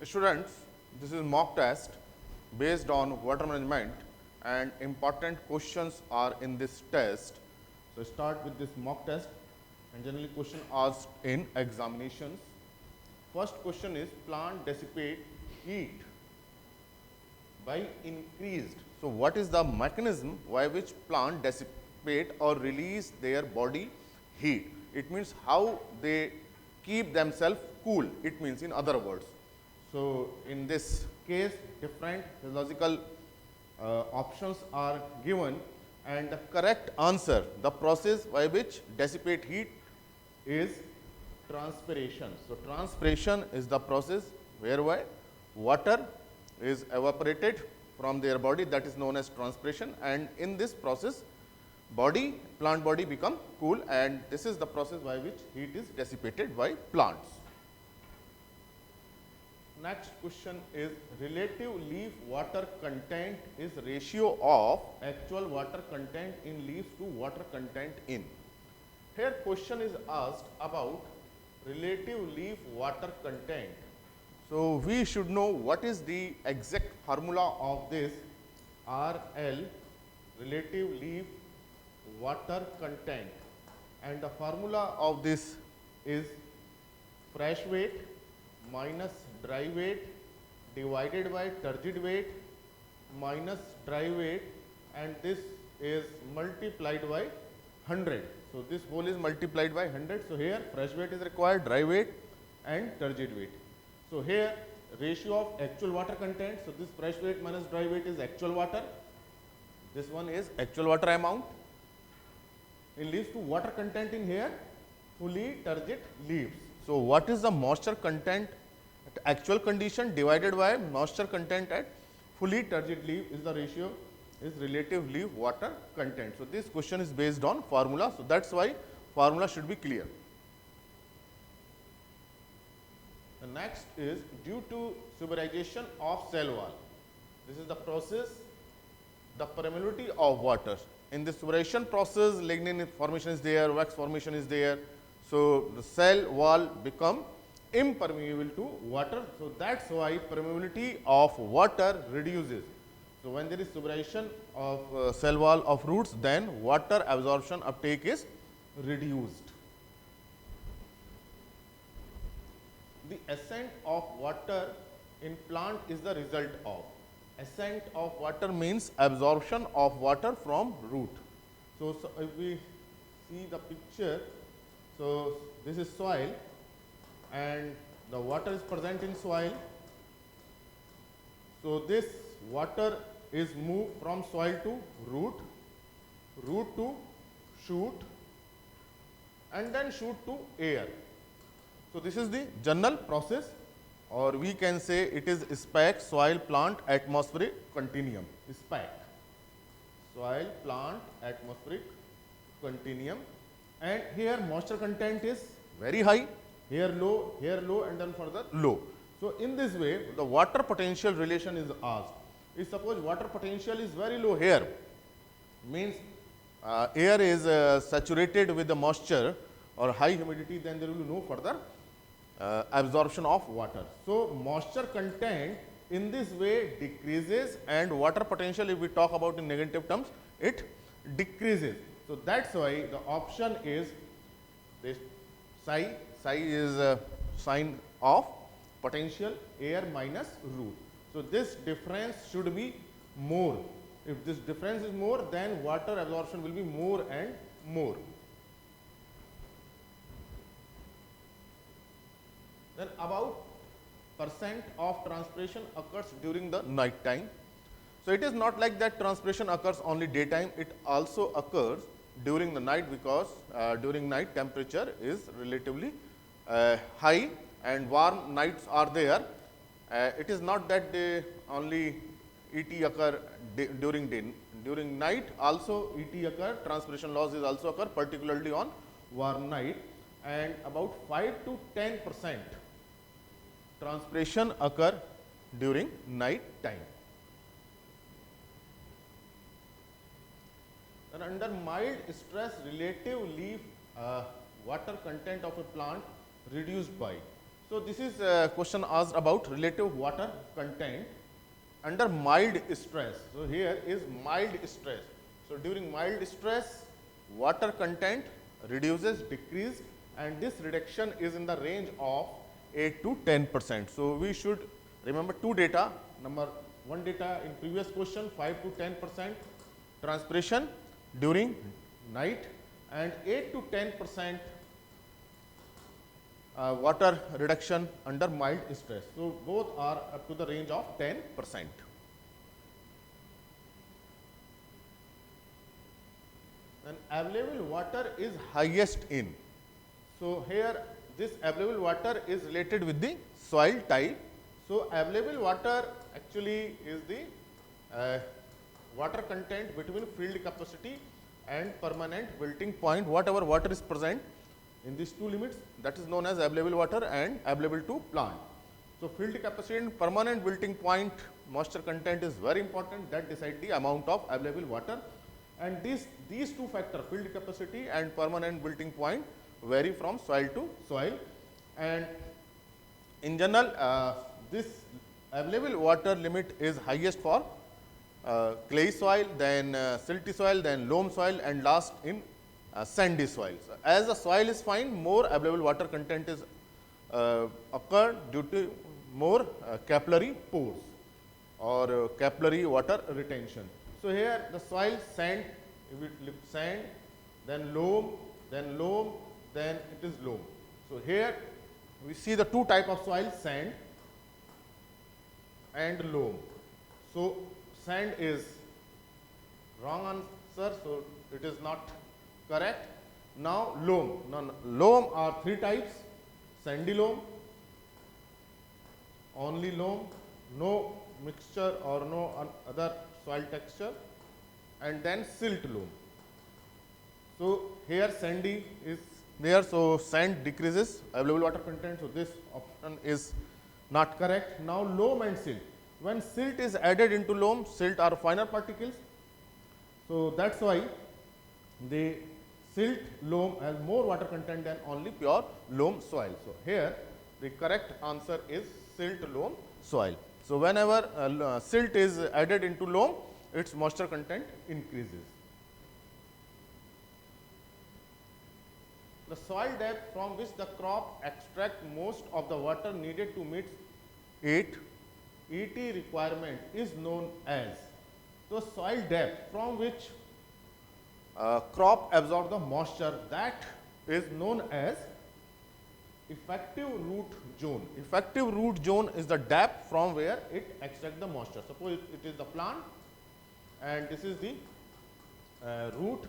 Students, this is mock test based on water management and important questions are in this test. So, start with this mock test and generally question asked in examinations. First question is plant dissipate heat by increased. So, what is the mechanism by which plant dissipate or release their body heat? It means how they keep themselves cool, it means in other words. So, in this case different physiological options are given and the correct answer, the process by which dissipate heat is transpiration. So, transpiration is the process whereby water is evaporated from their body, that is known as transpiration, and in this process plant body become cool, and this is the process by which heat is dissipated by plants. Next question is relative leaf water content is ratio of actual water content in leaves to water content in. Here question is asked about relative leaf water content. So, we should know what is the exact formula of this RL, relative leaf water content, and the formula of this is fresh weight minus dry weight divided by turgid weight minus dry weight, and this is multiplied by 100. So, this whole is multiplied by 100. So, here fresh weight is required, dry weight and turgid weight. So, here ratio of actual water content. So, this fresh weight minus dry weight is actual water, this one is actual water amount in leaves to water content in here fully turgid leaves. So, what is the moisture content at actual condition divided by moisture content at fully turgid leaf is the ratio is relative leaf water content. So, this question is based on formula. So, that is why formula should be clear. The next is due to suberization of cell wall. This is the process, the permeability of water. In this suberization process, lignin formation is there, wax formation is there. So, the cell wall become impermeable to water. So, that is why permeability of water reduces. So, when there is suberization of cell wall of roots, then water absorption uptake is reduced. The ascent of water in plant is the result of. Ascent of water means absorption of water from root. So, if we see the picture, so this is soil and the water is present in soil. So, this water is moved from soil to root, root to shoot and then shoot to air. So, this is the general process, or we can say it is SPAC, soil plant atmospheric continuum, SPAC, soil plant atmospheric continuum, and here moisture content is very high, here low and then further low. So, in this way the water potential relation is asked. If suppose water potential is very low here, means air is saturated with the moisture or high humidity, then there will be no further absorption of water. So, moisture content in this way decreases and water potential, if we talk about in negative terms, it decreases. So, that is why the option is this psi is a sign of potential air minus root. So, this difference should be more. If this difference is more, then water absorption will be more and more. Then about percent of transpiration occurs during the night time. So, it is not like that transpiration occurs only daytime, it also occurs during the night, because during night temperature is relatively high and warm nights are there. It is not that they only ET occur during day, during night also ET occur, transpiration loss is also occur, particularly on warm night, and about 5 to 10% transpiration occur during night time. And under mild stress, relative leaf water content of a plant reduced by. So, this is a question asked about relative water content under mild stress. So, here is mild stress. So, during mild stress, water content reduces, decrease, and this reduction is in the range of 8 to 10%. So, we should remember two data. Number one data in previous question 5 to 10% transpiration during night and 8 to 10% water reduction under mild stress. So, both are up to the range of 10%. Then available water is highest in. So, here this available water is related with the soil type. So, available water actually is the water content between field capacity and permanent wilting point. Whatever water is present in these two limits, that is known as available water and available to plant. So, field capacity and permanent wilting point moisture content is very important, that decide the amount of available water, and these two factors, field capacity and permanent wilting point, vary from soil to soil. And in general, this available water limit is highest for clay soil, then silty soil, then loam soil, and last in sandy soil. So, as the soil is fine, more available water content is occur due to more capillary pores or capillary water retention. So, here the soil sand, if it sand, then loam, then it is loam. So, here we see the two type of soil, sand and loam. So, sand is wrong answer, so it is not correct. Now, loam. Now, loam are three types: sandy loam, only loam, no mixture or no other soil texture, and then silt loam. So, here sandy is there, so sand decreases available water content. So, this option is not correct. Now, loam and silt. When silt is added into loam, silt are finer particles. So, that is why the silt loam has more water content than only pure loam soil. So, here the correct answer is silt loam soil. So, whenever silt is added into loam, its moisture content increases. The soil depth from which the crop extract most of the water needed to meet ET requirement is known as. So, soil depth from which crop absorb the moisture, that is known as effective root zone. Effective root zone is the depth from where it extracts the moisture. Suppose it is the plant and this is the root.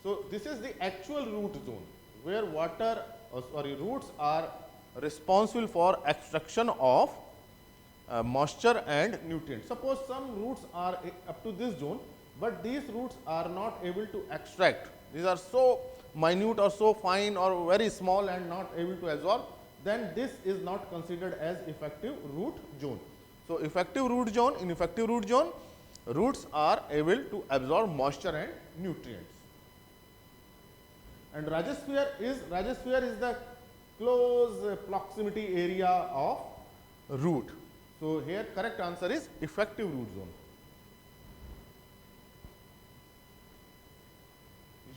So, this is the actual root zone where roots are responsible for extraction of moisture and nutrients. Suppose some roots are up to this zone, but these roots are not able to extract. These are so minute or so fine or very small and not able to absorb, then this is not considered as effective root zone. So, effective root zone, in effective root zone, roots are able to absorb moisture and nutrients. And rhizosphere is the close proximity area of root. So, here correct answer is effective root zone.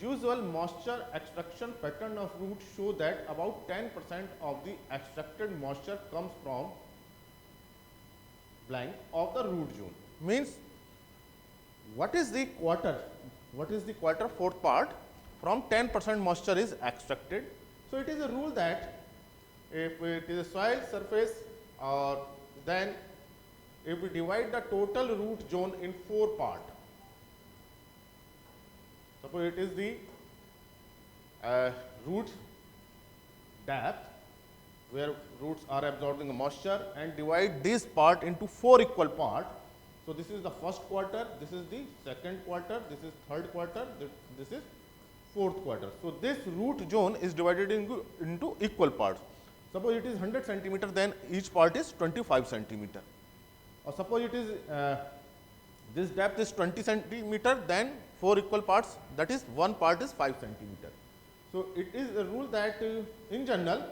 Usual moisture extraction pattern of root show that about 10% of the extracted moisture comes from blank of the root zone. Means, what is the quarter? What is the quarter? Fourth part. From 10% moisture is extracted. So, it is a rule that if it is a soil surface, or then if we divide the total root zone in 4 parts. Suppose it is the root depth where roots are absorbing the moisture, and divide this part into 4 equal parts. So, this is the first quarter, this is the second quarter, this is third quarter, this is fourth quarter. So, this root zone is divided into equal parts. Suppose it is 100 centimeter, then each part is 25 centimeter. Or suppose it is this depth is 20 centimeter, then 4 equal parts, that is one part is 5 centimeter. So, it is a rule that in general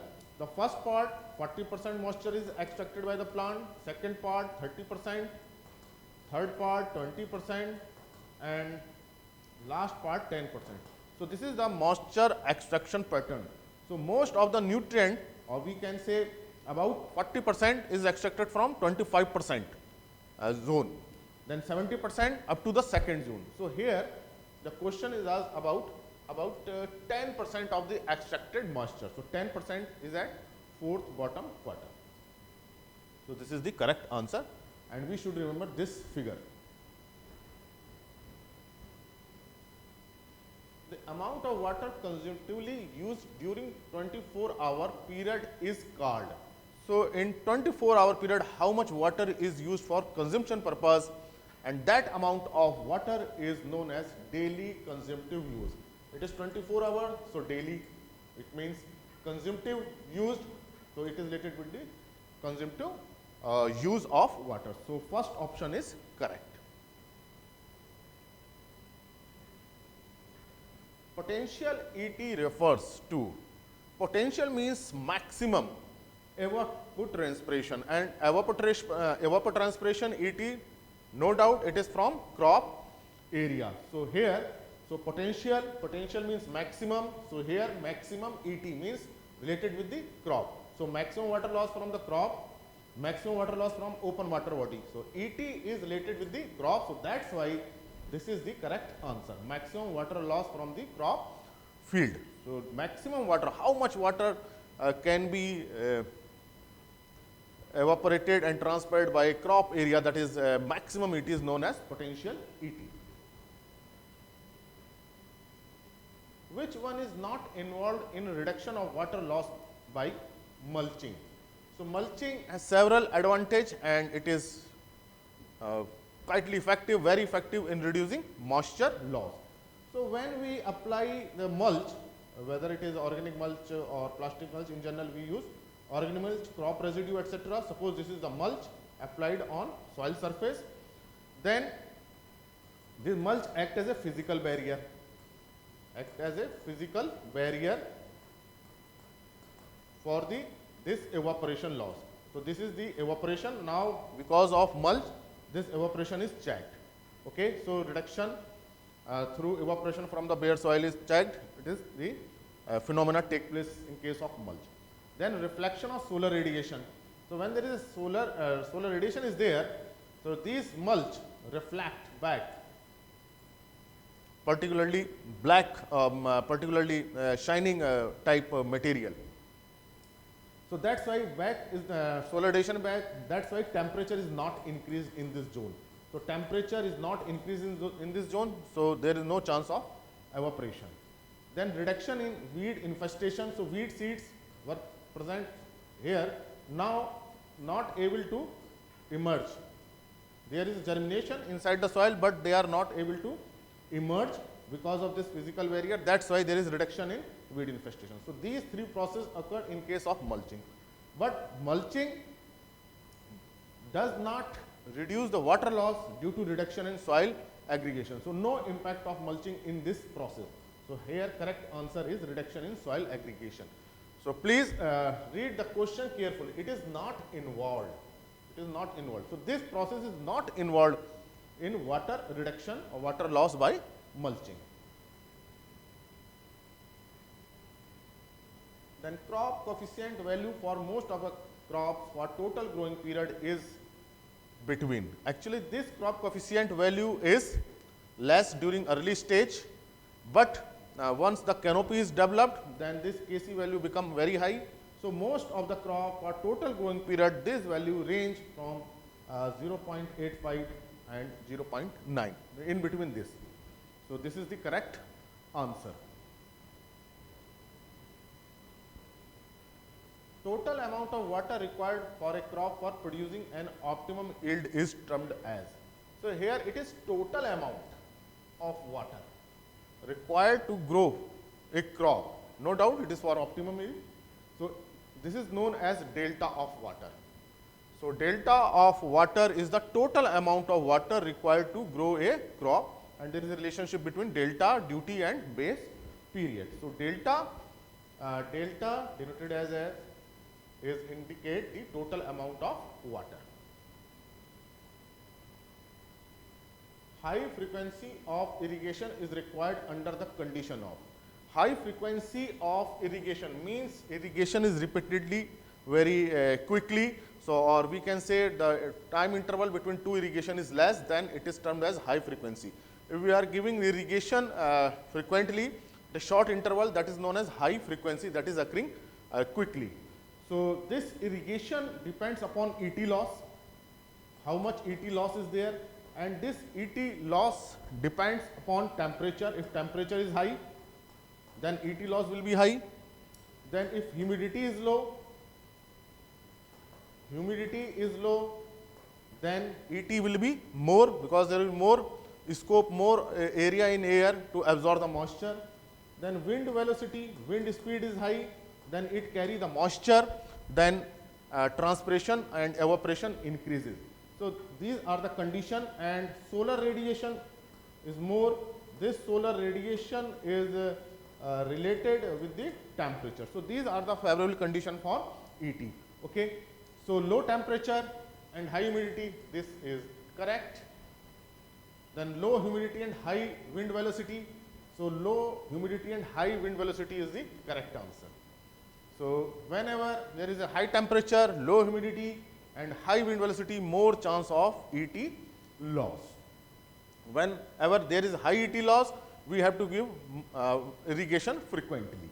The first part 40% moisture is extracted by the plant, second part 30%, third part 20%, and last part 10%. So this is the moisture extraction pattern. So most of the nutrient, or we can say about 40% is extracted from 25% zone, then 70% up to the second zone. So here the question is asked about 10% of the extracted moisture. So 10% is at fourth bottom quarter. So this is the correct answer, and we should remember this figure. The amount of water consumptively used during 24-hour period is called. So in 24-hour period, how much water is used for consumption purpose, and that amount of water is known as daily consumptive use. It is 24 hours, so daily, it means consumptive used, so it is related with the consumptive use of water. So first option is correct. Potential ET refers to, potential means maximum evapotranspiration, and evapotranspiration ET, no doubt it is from crop area. So here, so potential means maximum, so here maximum ET means related with the crop. So maximum water loss from the crop, maximum water loss from open water body. So ET is related with the crop, so that's why this is the correct answer. Maximum water loss from the crop field. So maximum water, how much water can be evaporated and transpired by crop area, that is maximum ET is known as potential ET. Which one is not involved in reduction of water loss by mulching? So mulching has several advantages, and it is quite effective, very effective in reducing moisture loss. So when we apply the mulch, whether it is organic mulch or plastic mulch, in general we use organic mulch, crop residue, etc. Suppose this is the mulch applied on soil surface, then this mulch acts as a physical barrier, for this evaporation loss. So this is the evaporation. Now because of mulch, this evaporation is checked. Okay, so reduction through evaporation from the bare soil is checked. It is the phenomena take place in case of mulch. Then reflection of solar radiation. So when there is solar radiation is there, so these mulch reflect back, particularly black, particularly shining type material. So that's why back is the solar radiation back. That's why temperature is not increased in this zone. So temperature is not increased in this zone, so there is no chance of evaporation. Then reduction in weed infestation. So weed seeds were present here, now not able to emerge. There is germination inside the soil, but they are not able to emerge because of this physical barrier. That's why there is reduction in weed infestation. So these three processes occur in case of mulching. But mulching does not reduce the water loss due to reduction in soil aggregation. So no impact of mulching in this process. So here correct answer is reduction in soil aggregation. So please read the question carefully. It is not involved. It is not involved. So this process is not involved in water reduction or water loss by mulching. Then crop coefficient value for most of the crops for total growing period is between. Actually this crop coefficient value is less during early stage, but once the canopy is developed, then this Kc value become very high. So most of the crop for total growing period, this value range from 0.85 and 0.9, in between this. So this is the correct answer. Total amount of water required for a crop for producing an optimum yield is termed as. So here it is total amount of water required to grow a crop. No doubt it is for optimum yield. So this is known as delta of water. So delta of water is the total amount of water required to grow a crop, and there is a relationship between delta, duty and base period. So delta denoted as is indicate the total amount of water. High frequency of irrigation is required under the condition of. High frequency of irrigation means irrigation is repeatedly very quickly. So, or we can say the time interval between two irrigation is less, then it is termed as high frequency. If we are giving irrigation frequently, the short interval, that is known as high frequency, that is occurring quickly. So, this irrigation depends upon ET loss, how much ET loss is there, and this ET loss depends upon temperature. If temperature is high, then ET loss will be high. Then if humidity is low, then ET will be more, because there will be more scope, more area in air to absorb the moisture. Then wind velocity, wind speed is high, then it carry the moisture, then transpiration and evaporation increases. So, these are the condition, and solar radiation is more. This solar radiation is related with the temperature. So, these are the favorable condition for ET. Okay. So, low temperature and high humidity, this is correct. Then low humidity and high wind velocity. So, low humidity and high wind velocity is the correct answer. So, whenever there is a high temperature, low humidity and high wind velocity, more chance of ET loss. Whenever there is high ET loss, we have to give irrigation frequently.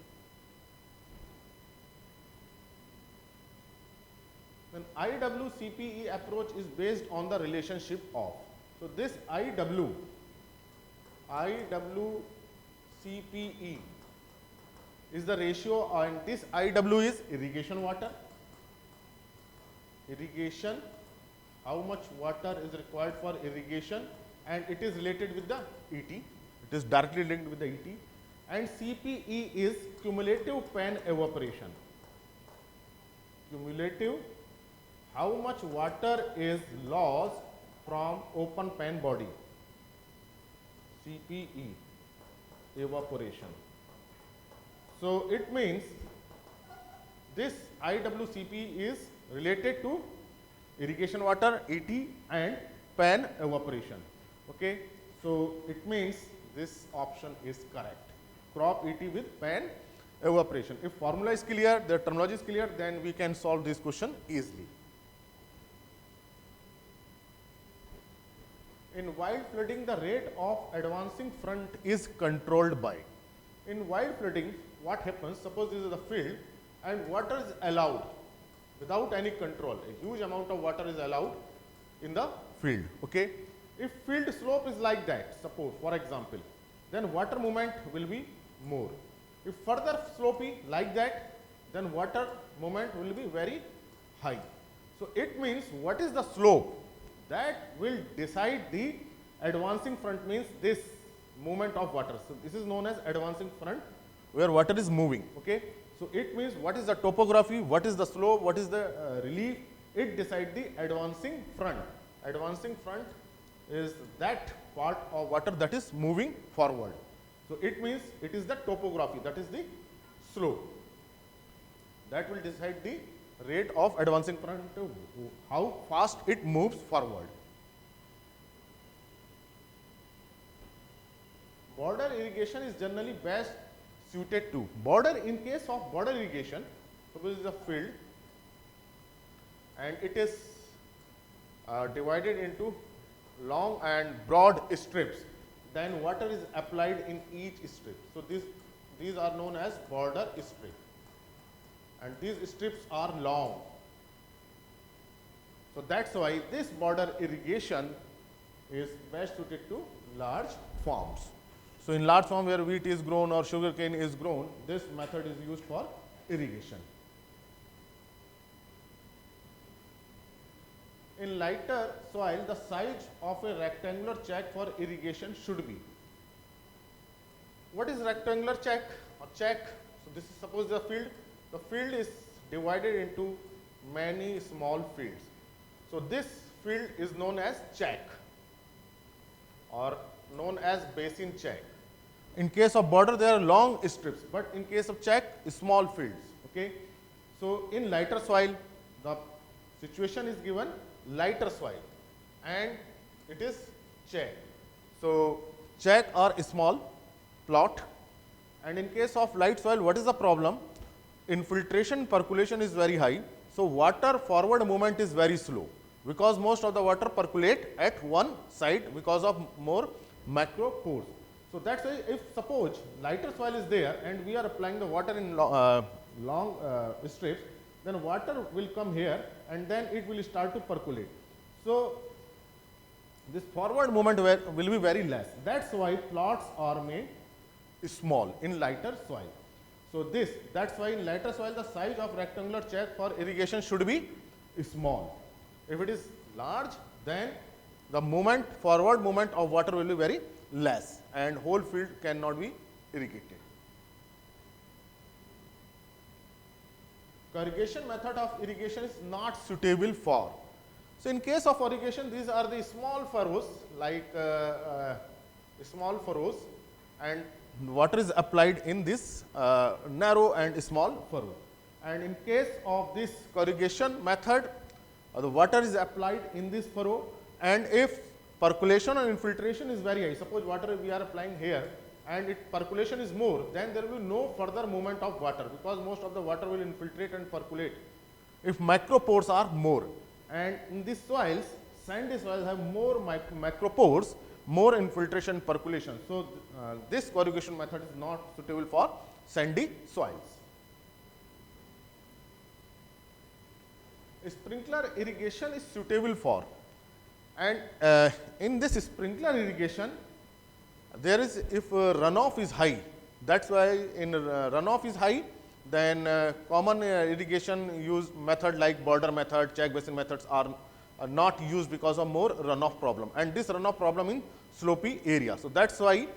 Then IWCPE approach is based on the relationship of. So, this IWCPE is the ratio, and this IW is irrigation water. Irrigation, how much water is required for irrigation, and it is related with the ET. It is directly linked with the ET. And CPE is cumulative pan evaporation. Cumulative, how much water is lost from open pan body. CPE, evaporation. So, it means this IWCP is related to irrigation water, ET and pan evaporation. Okay. So, it means this option is correct. Crop ET with pan evaporation. If formula is clear, the terminology is clear, then we can solve this question easily. In wild flooding, the rate of advancing front is controlled by. In wild flooding, what happens? Suppose this is the field and water is allowed without any control. A huge amount of water is allowed in the field. Okay. If field slope is like that, suppose for example, then water movement will be more. If further slopey like that, then water movement will be very high. So, it means what is the slope that will decide the advancing front, means this movement of water. So, this is known as advancing front, where water is moving. Okay. So, it means what is the topography, what is the slope, what is the relief, it decides the advancing front. Advancing front is that part of water that is moving forward. So, it means it is the topography, that is the slope, that will decide the rate of advancing front, how fast it moves forward. Border irrigation is generally best suited to. Border, in case of border irrigation, suppose it is a field and it is divided into long and broad strips, then water is applied in each strip. So, these are known as border strip, and these strips are long. So, that is why this border irrigation is best suited to large farms. So, in large farm where wheat is grown or sugarcane is grown, this method is used for irrigation. In lighter soil, the size of a rectangular check for irrigation should be. What is rectangular check or check? So, this is suppose the field. The field is divided into many small fields. So, this field is known as check or known as basin check. In case of border, there are long strips, but in case of check, small fields. Okay. So in lighter soil, the situation is given lighter soil and it is check. So check are a small plot, and in case of light soil, what is the problem? Infiltration percolation is very high. So water forward movement is very slow because most of the water percolate at one side because of more macro pores. So that's why if suppose lighter soil is there and we are applying the water in long strips, then water will come here and then it will start to percolate. So this forward movement will be very less. That's why plots are made small in lighter soil. So that's why in lighter soil the size of rectangular check for irrigation should be small. If it is large, then the forward movement of water will be very less and whole field cannot be irrigated. Corrugation method of irrigation is not suitable for. So in case of irrigation, these are the small furrows, like small furrows, and water is applied in this narrow and small furrow. And in case of this corrugation method, the water is applied in this furrow, and if percolation and infiltration is very high, suppose water we are applying here and percolation is more, then there will be no further movement of water because most of the water will infiltrate and percolate if macropores are more. And in these soils, sandy soils have more macropores, more infiltration percolation. So this corrugation method is not suitable for sandy soils. Sprinkler irrigation is suitable for, and in this sprinkler irrigation, there is if runoff is high, that's why in runoff is high, then common irrigation use method like border method, check basin methods are not used because of more runoff problem, and this runoff problem in slopy area. So that's why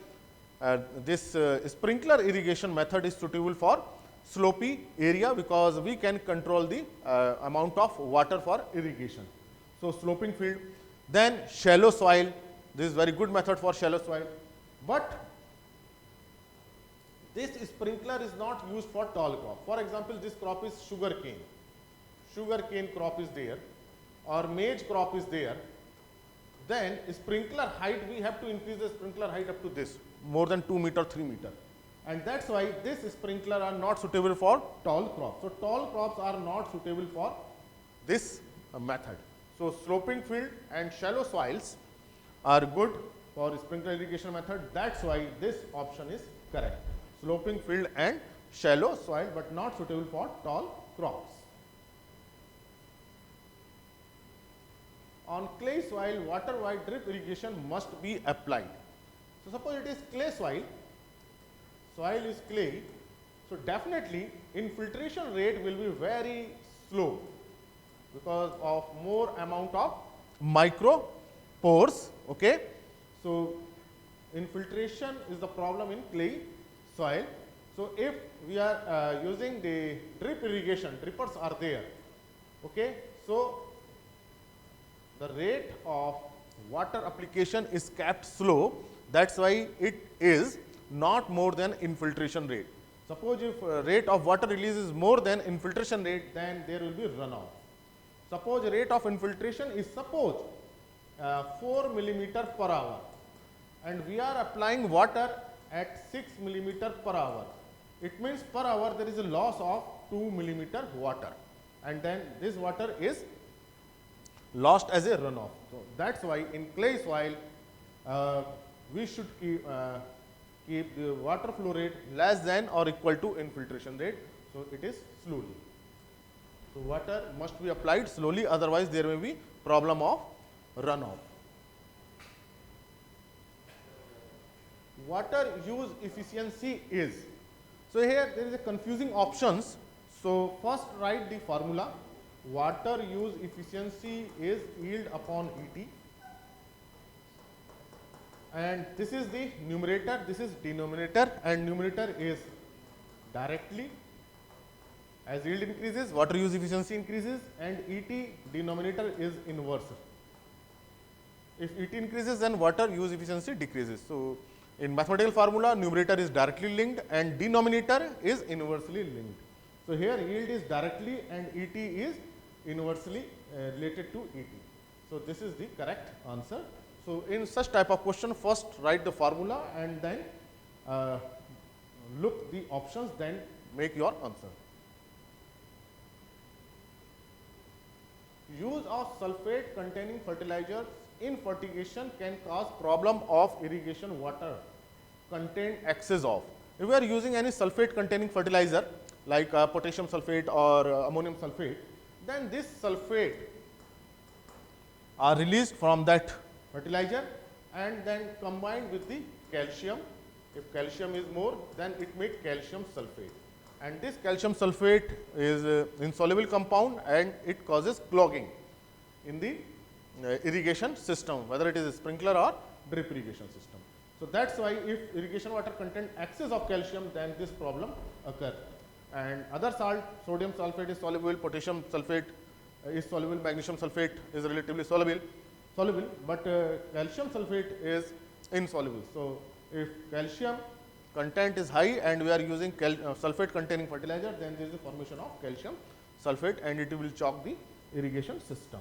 this sprinkler irrigation method is suitable for slopy area because we can control the amount of water for irrigation. So sloping field, then shallow soil, this is very good method for shallow soil, but this sprinkler is not used for tall crop. For example, this crop is sugar cane crop is there, or maize crop is there, then sprinkler height, we have to increase the sprinkler height up to this, more than 2 meter, 3 meter. And that's why this sprinkler are not suitable for tall crops. So tall crops are not suitable for this method. So sloping field and shallow soils are good for sprinkler irrigation method. That's why this option is correct. Sloping field and shallow soil, but not suitable for tall crops. On clay soil, water-wide drip irrigation must be applied. So suppose it is clay soil is clay, so definitely infiltration rate will be very slow because of more amount of micro pores. Okay, so infiltration is the problem in clay soil. So if we are using the drip irrigation, drippers are there. Okay, so the rate of water application is kept slow. That's why it is not more than infiltration rate. Suppose if rate of water release is more than infiltration rate, then there will be runoff. Suppose rate of infiltration is 4 millimeter per hour, and we are applying water at 6 millimeter per hour. It means per hour there is a loss of 2 millimeter water, and then this water is lost as a runoff. So that's why in clay soil we should keep the water flow rate less than or equal to infiltration rate. So it is slowly. So water must be applied slowly, otherwise there may be problem of runoff. Water use efficiency is. So here there is a confusing options. So first write the formula. Water use efficiency is yield upon ET. And this is the numerator, this is denominator, and numerator is directly. As yield increases, water use efficiency increases, and ET denominator is inverse. If ET increases, then water use efficiency decreases. So in mathematical formula, numerator is directly linked and denominator is inversely linked. So here yield is directly and ET is inversely related to ET. So this is the correct answer. So in such type of question, first write the formula and then look the options, then make your answer. Use of sulfate containing fertilizers in fertigation can cause problem of irrigation water content excess of. If we are using any sulfate containing fertilizer like potassium sulfate or ammonium sulfate, then this sulfate are released from that fertilizer and then combined with the calcium. If calcium is more, then it makes calcium sulfate, and this calcium sulfate is insoluble compound and it causes clogging in the irrigation system, whether it is a sprinkler or drip irrigation system. So that's why if irrigation water contain excess of calcium, then this problem occurs. And other salt, sodium sulfate is soluble, potassium sulfate is soluble, magnesium sulfate is relatively soluble, but calcium sulfate is insoluble. So if calcium content is high and we are using sulfate containing fertilizer, then there is a formation of calcium sulfate and it will choke the irrigation system.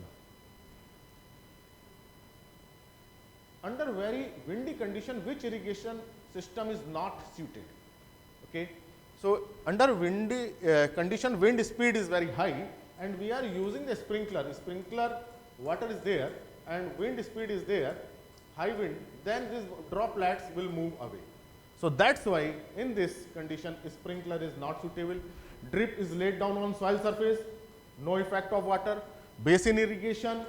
Under very windy condition, which irrigation system is not suited? Okay. So under windy condition, wind speed is very high and we are using the sprinkler. Water is there and wind speed is there, high wind, then these droplets will move away. So that's why in this condition sprinkler is not suitable. Drip is laid down on soil surface, no effect of water. Basin irrigation,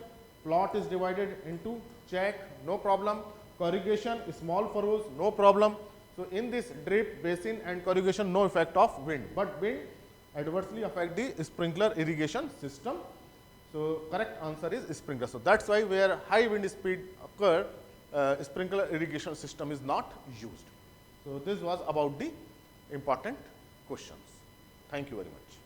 plot is divided into check, no problem. Corrugation, small furrows, no problem. So in this drip, basin and corrugation, no effect of wind, but wind adversely affect the sprinkler irrigation system. So correct answer is sprinkler. So that's why where high wind speed occur, sprinkler irrigation system is not used. So this was about the important questions. Thank you very much.